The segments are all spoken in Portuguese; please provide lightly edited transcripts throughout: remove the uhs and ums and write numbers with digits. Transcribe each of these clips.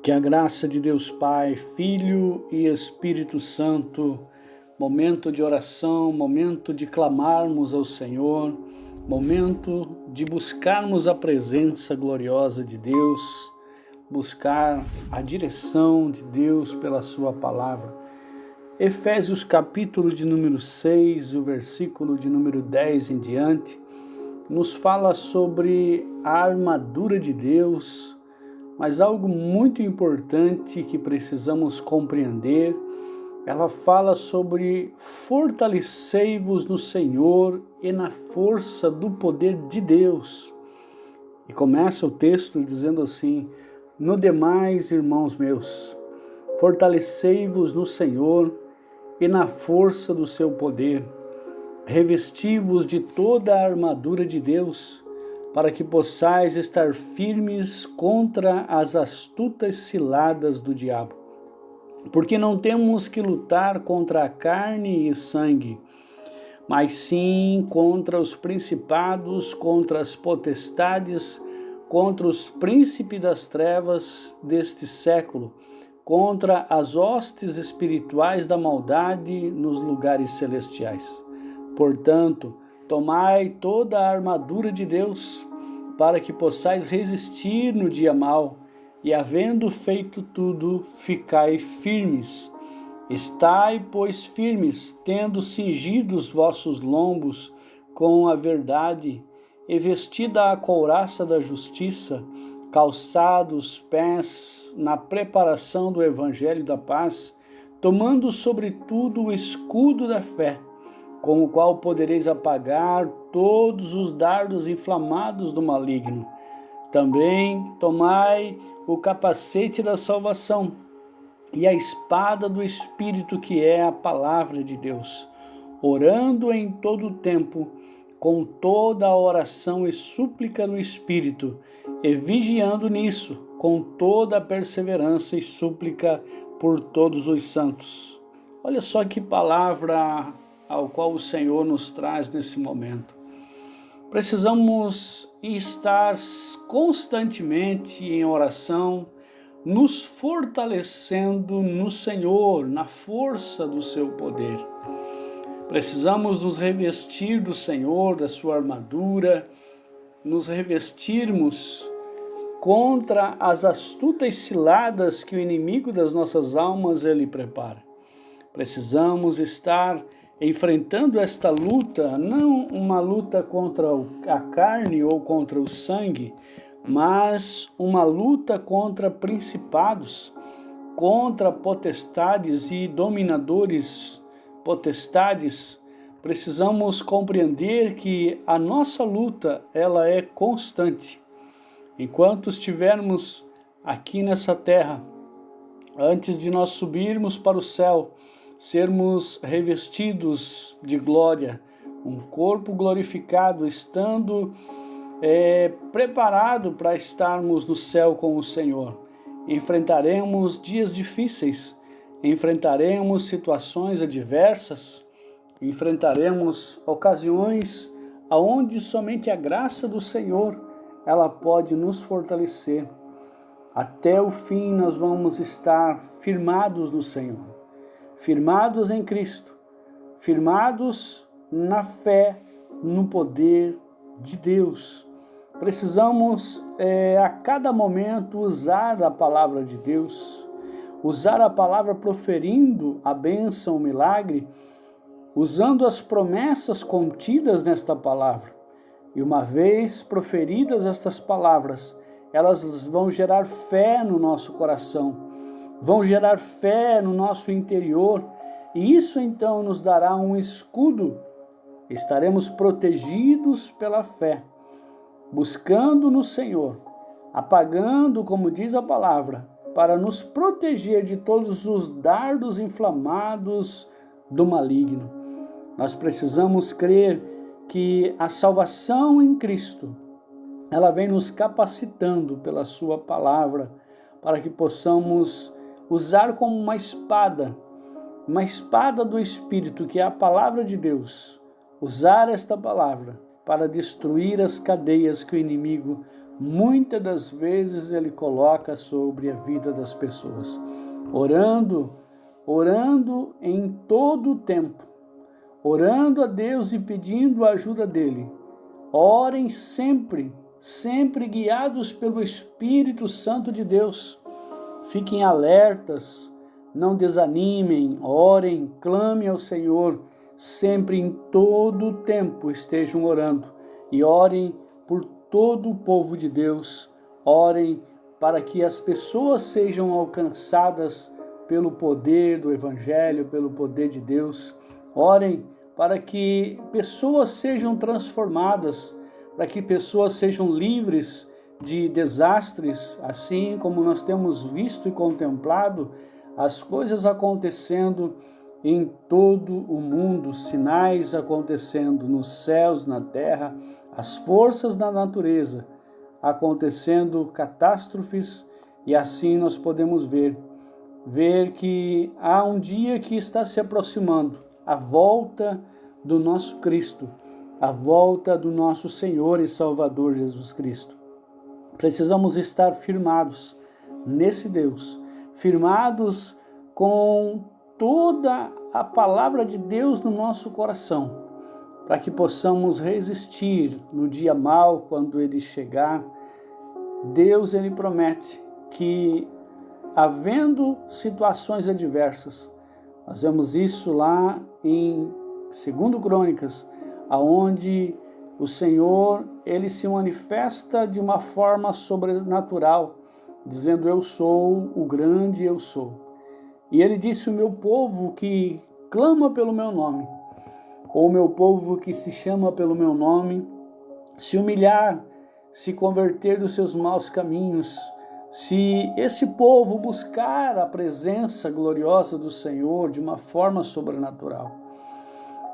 Que a graça de Deus Pai, Filho e Espírito Santo, momento de oração, momento de clamarmos ao Senhor, momento de buscarmos a presença gloriosa de Deus, buscar a direção de Deus pela sua palavra. Efésios capítulo de número 6, o versículo de número 10 em diante, nos fala sobre a armadura de Deus, mas algo muito importante que precisamos compreender, ela fala sobre fortalecei-vos no Senhor e na força do poder de Deus. E começa o texto dizendo assim: no demais, irmãos meus, fortalecei-vos no Senhor e na força do seu poder, revesti-vos de toda a armadura de Deus, para que possais estar firmes contra as astutas ciladas do diabo. Porque não temos que lutar contra a carne e sangue, mas sim contra os principados, contra as potestades, contra os príncipes das trevas deste século, contra as hostes espirituais da maldade nos lugares celestiais. Portanto, tomai toda a armadura de Deus, para que possais resistir no dia mau, e havendo feito tudo, ficai firmes. Estai, pois, firmes, tendo cingido os vossos lombos com a verdade, e vestida a couraça da justiça, calçados os pés na preparação do evangelho da paz, tomando sobretudo o escudo da fé, com o qual podereis apagar todos os dardos inflamados do maligno. Também tomai o capacete da salvação e a espada do Espírito, que é a palavra de Deus, orando em todo o tempo, com toda a oração e súplica no Espírito, e vigiando nisso, com toda a perseverança e súplica por todos os santos. Olha só que palavra ao qual o Senhor nos traz nesse momento. Precisamos estar constantemente em oração, nos fortalecendo no Senhor, na força do seu poder. Precisamos nos revestir do Senhor, da sua armadura, nos revestirmos contra as astutas ciladas que o inimigo das nossas almas ele prepara. Precisamos estar enfrentando esta luta, não uma luta contra a carne ou contra o sangue, mas uma luta contra principados, contra potestades e dominadores potestades. Precisamos compreender que a nossa luta, ela é constante. Enquanto estivermos aqui nessa terra, antes de nós subirmos para o céu, sermos revestidos de glória, um corpo glorificado, estando preparado para estarmos no céu com o Senhor. Enfrentaremos dias difíceis, enfrentaremos situações adversas, enfrentaremos ocasiões onde somente a graça do Senhor ela pode nos fortalecer. Até o fim nós vamos estar firmados no Senhor, firmados em Cristo, firmados na fé, no poder de Deus. Precisamos a cada momento usar a palavra de Deus, usar a palavra proferindo a bênção, o milagre, usando as promessas contidas nesta palavra. E uma vez proferidas estas palavras, elas vão gerar fé no nosso coração, vão gerar fé no nosso interior, e isso então nos dará um escudo. Estaremos protegidos pela fé, buscando no Senhor, apagando, como diz a palavra, para nos proteger de todos os dardos inflamados do maligno. Nós precisamos crer que a salvação em Cristo, ela vem nos capacitando pela sua palavra, para que possamos usar como uma espada do Espírito, que é a palavra de Deus, usar esta palavra para destruir as cadeias que o inimigo muitas das vezes Ele coloca sobre a vida das pessoas. Orando em todo o tempo, orando a Deus e pedindo a ajuda dEle. Orem sempre, sempre guiados pelo Espírito Santo de Deus. Fiquem alertas, não desanimem, orem, clamem ao Senhor, sempre em todo o tempo estejam orando e orem por todo o povo de Deus, orem para que as pessoas sejam alcançadas pelo poder do Evangelho, pelo poder de Deus, orem para que pessoas sejam transformadas, para que pessoas sejam livres de desastres, assim como nós temos visto e contemplado as coisas acontecendo em todo o mundo, sinais acontecendo nos céus, na terra, as forças da natureza acontecendo, catástrofes, e assim nós podemos ver que há um dia que está se aproximando, a volta do nosso Cristo, a volta do nosso Senhor e Salvador Jesus Cristo. Precisamos estar firmados nesse Deus, firmados com toda a palavra de Deus no nosso coração, para que possamos resistir no dia mau, quando ele chegar. Deus, ele promete que, havendo situações adversas, nós vemos isso lá em 2 Crônicas, aonde o Senhor, ele se manifesta de uma forma sobrenatural, dizendo: eu sou o grande eu sou. E ele disse: o meu povo que clama pelo meu nome, ou o meu povo que se chama pelo meu nome, se humilhar, se converter dos seus maus caminhos, se esse povo buscar a presença gloriosa do Senhor de uma forma sobrenatural,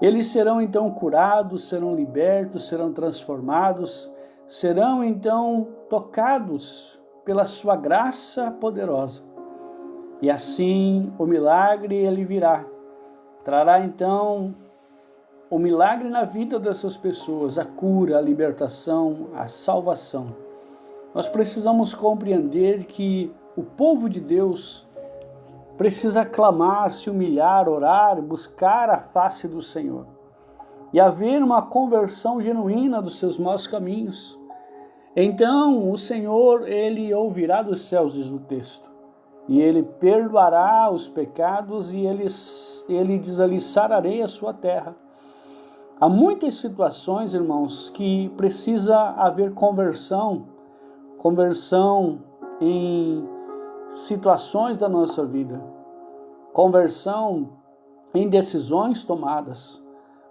eles serão então curados, serão libertos, serão transformados, serão então tocados pela sua graça poderosa. E assim o milagre ele virá, trará então o milagre na vida dessas pessoas, a cura, a libertação, a salvação. Nós precisamos compreender que o povo de Deus precisa clamar, se humilhar, orar, buscar a face do Senhor e haver uma conversão genuína dos seus maus caminhos. Então o Senhor, ele ouvirá dos céus, diz o texto, e ele perdoará os pecados, e ele diz ali: sararei a sua terra. Há muitas situações, irmãos, que precisa haver conversão em situações da nossa vida, conversão em decisões tomadas,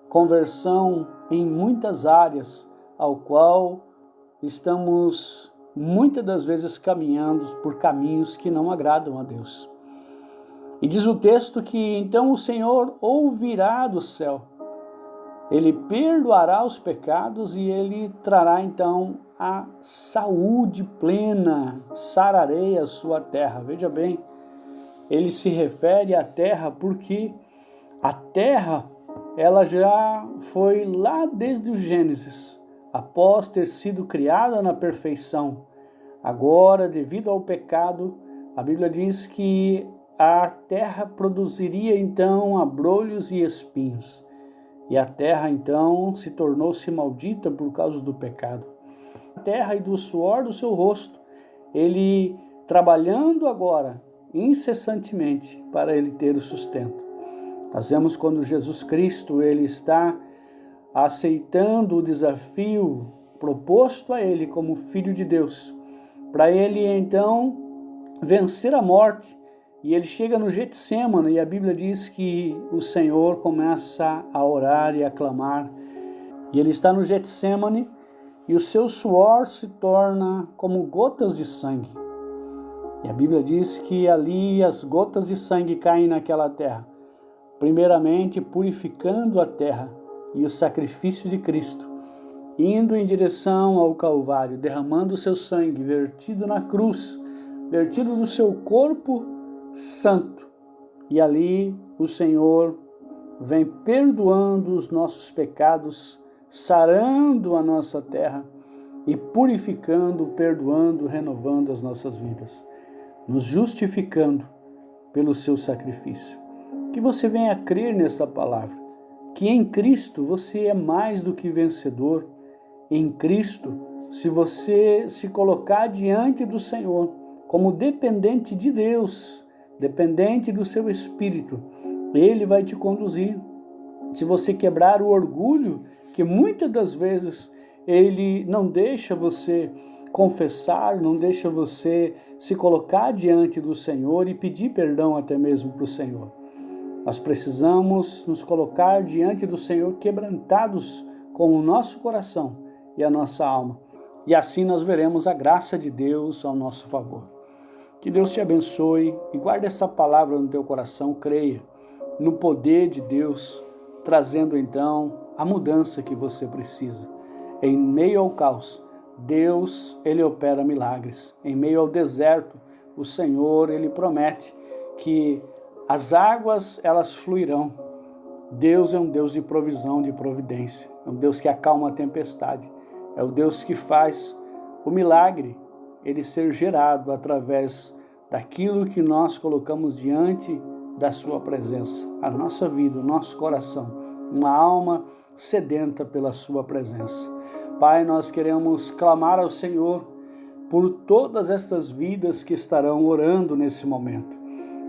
conversão em muitas áreas, ao qual estamos muitas das vezes caminhando por caminhos que não agradam a Deus. E diz o texto que então o Senhor ouvirá do céu, ele perdoará os pecados e ele trará então a saúde plena, sararei a sua terra. Veja bem, ele se refere à terra porque a terra, ela já foi lá desde o Gênesis, após ter sido criada na perfeição. Agora, devido ao pecado, a Bíblia diz que a terra produziria então abrolhos e espinhos. E a terra então se tornou-se maldita por causa do pecado. A terra e do suor do seu rosto, ele trabalhando agora incessantemente para ele ter o sustento. Nós vemos quando Jesus Cristo ele está aceitando o desafio proposto a ele como Filho de Deus, para ele então vencer a morte. E ele chega no Getsêmani e a Bíblia diz que o Senhor começa a orar e a clamar. E ele está no Getsêmani e o seu suor se torna como gotas de sangue. E a Bíblia diz que ali as gotas de sangue caem naquela terra, primeiramente purificando a terra e o sacrifício de Cristo, indo em direção ao Calvário, derramando o seu sangue, vertido na cruz, vertido do seu corpo santo. E ali o Senhor vem perdoando os nossos pecados, sarando a nossa terra e purificando, perdoando, renovando as nossas vidas, nos justificando pelo seu sacrifício. Que você venha a crer nessa palavra, que em Cristo você é mais do que vencedor. Em Cristo, se você se colocar diante do Senhor como dependente de Deus, dependente do seu Espírito, Ele vai te conduzir. Se você quebrar o orgulho, que muitas das vezes ele não deixa você confessar, não deixa você se colocar diante do Senhor e pedir perdão até mesmo para o Senhor. Nós precisamos nos colocar diante do Senhor quebrantados com o nosso coração e a nossa alma. E assim nós veremos a graça de Deus ao nosso favor. Que Deus te abençoe e guarde essa palavra no teu coração, creia no poder de Deus, trazendo então a mudança que você precisa. Em meio ao caos, Deus, Ele opera milagres. Em meio ao deserto, o Senhor, Ele promete que as águas, elas fluirão. Deus é um Deus de provisão, de providência. É um Deus que acalma a tempestade. É o Deus que faz o milagre, ele ser gerado através daquilo que nós colocamos diante da sua presença. A nossa vida, o nosso coração, uma alma sedenta pela sua presença. Pai, nós queremos clamar ao Senhor por todas estas vidas que estarão orando nesse momento.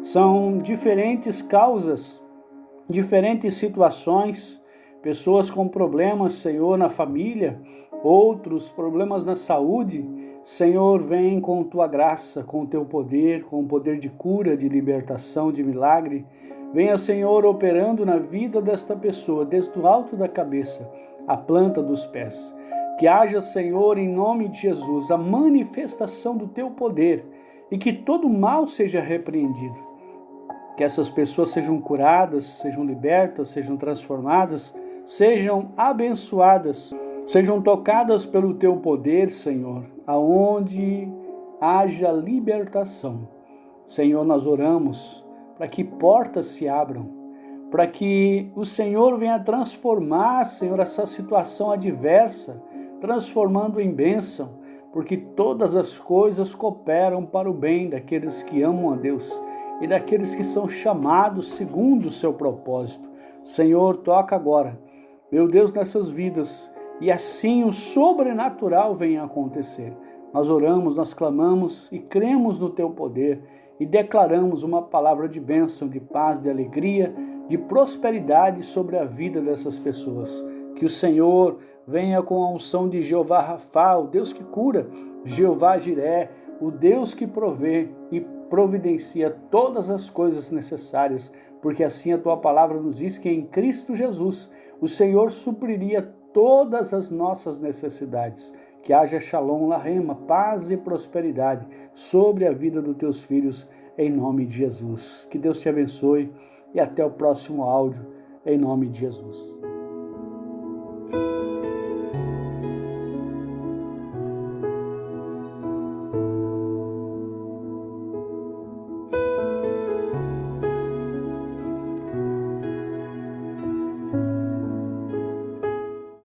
São diferentes causas, diferentes situações, pessoas com problemas, Senhor, na família, outros problemas na saúde. Senhor, vem com tua graça, com o teu poder, com o poder de cura, de libertação, de milagre. Venha, Senhor, operando na vida desta pessoa, desde o alto da cabeça à planta dos pés. Que haja, Senhor, em nome de Jesus, a manifestação do teu poder e que todo mal seja repreendido. Que essas pessoas sejam curadas, sejam libertas, sejam transformadas, sejam abençoadas, sejam tocadas pelo teu poder, Senhor, aonde haja libertação. Senhor, nós oramos para que portas se abram, para que o Senhor venha transformar, Senhor, essa situação adversa, transformando em bênção, porque todas as coisas cooperam para o bem daqueles que amam a Deus e daqueles que são chamados segundo o seu propósito. Senhor, toca agora, meu Deus, nessas vidas, e assim o sobrenatural venha a acontecer. Nós oramos, nós clamamos e cremos no teu poder e declaramos uma palavra de bênção, de paz, de alegria, de prosperidade sobre a vida dessas pessoas. Que o Senhor venha com a unção de Jeová Rafá, o Deus que cura, Jeová Jiré, o Deus que provê e providencia todas as coisas necessárias, porque assim a tua palavra nos diz que em Cristo Jesus o Senhor supriria todas as nossas necessidades. Que haja Shalom Lahema, paz e prosperidade sobre a vida dos teus filhos, em nome de Jesus. Que Deus te abençoe e até o próximo áudio, em nome de Jesus.